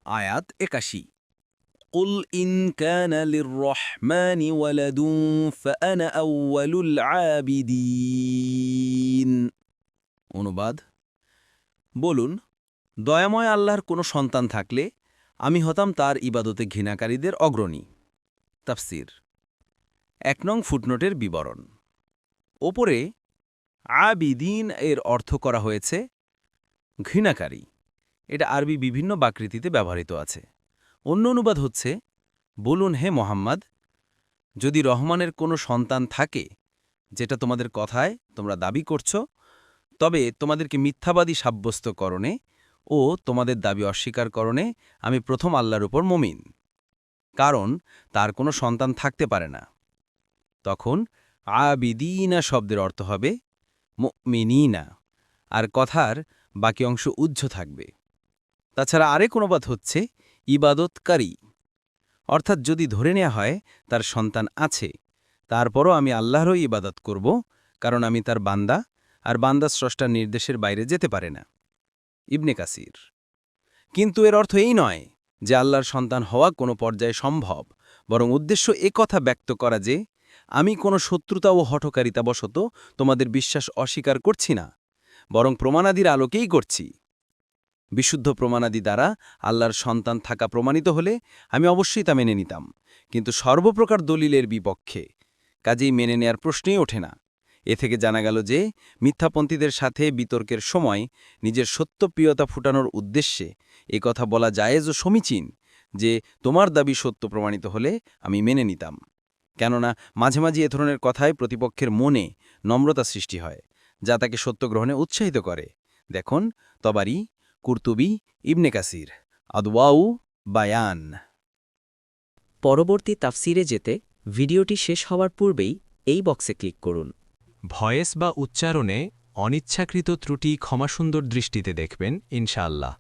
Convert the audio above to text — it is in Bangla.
আয়াত ৮১ قل إن كان للرحمن ولد فأنا أول العابدين অনুবাদ বলুন দয়াময় আল্লাহর কোনো সন্তান থাকলে আমি হতাম তার ইবাদতে ঘৃণাকারীদের অগ্রণী তাফসির ১ নং ফুটনোটের বিবরণ ওপরে আবিদিন এর অর্থ করা হয়েছে ঘৃণাকারী এটা আরবি বিভিন্ন বাকৃতিতে ব্যবহৃত আছে অন্য অনুবাদ হচ্ছে বলুন হে মোহাম্মদ যদি রহমানের কোনো সন্তান থাকে যেটা তোমাদের কথায় তোমরা দাবি করছ তবে তোমাদেরকে মিথ্যাবাদী সাব্যস্ত করণে ও তোমাদের দাবি অস্বীকার করণে আমি প্রথম আল্লাহর উপর মমিন কারণ তার কোনো সন্তান থাকতে পারে না তখন আবিদিনা শব্দের অর্থ হবে মুমিনিনা আর কথার বাকি অংশ উজ্জ্ব থাকবে তাছাড়া আরেক অনুবাদ হচ্ছে ইবাদতকারী অর্থাৎ যদি ধরে নেওয়া হয় তার সন্তান আছে তারপরও আমি আল্লাহরই ইবাদত করব কারণ আমি তার বান্দা আর বান্দা স্রষ্টার নির্দেশের বাইরে যেতে পারে না ইবনে কাসির কিন্তু এর অর্থ এই নয় যে আল্লাহর সন্তান হওয়া কোনো পর্যায়ে সম্ভব বরং উদ্দেশ্য কথা ব্যক্ত করা যে আমি কোনো শত্রুতা ও হঠকারিতাবশত তোমাদের বিশ্বাস অস্বীকার করছি না বরং প্রমাণাদির আলোকেই করছি বিশুদ্ধ প্রমাণাদি দ্বারা আল্লাহর সন্তান থাকা প্রমাণিত হলে আমি অবশ্যই তা মেনে নিতাম কিন্তু সর্বপ্রকার দলিলের বিপক্ষে কাজেই মেনে নেয়ার প্রশ্নই ওঠে না এ থেকে জানা গেল যে মিথ্যাপন্থীদের সাথে বিতর্কের সময় নিজের সত্যপ্রিয়তা ফুটানোর উদ্দেশ্যে কথা বলা জায়েজ ও সমীচীন যে তোমার দাবি সত্য প্রমাণিত হলে আমি মেনে নিতাম কেননা মাঝে মাঝে এ ধরনের কথায় প্রতিপক্ষের মনে নম্রতা সৃষ্টি হয় যা তাকে সত্য গ্রহণে উৎসাহিত করে দেখুন তবারি কুরতুবি ইবনে কাসির আদওয়াউ বায়ান পরবর্তী তাফসিরে যেতে ভিডিওটি শেষ হওয়ার পূর্বেই এই বক্সে ক্লিক করুন ভয়েস বা উচ্চারণে অনিচ্ছাকৃত ত্রুটি ক্ষমাসুন্দর দৃষ্টিতে দেখবেন ইনশাআল্লাহ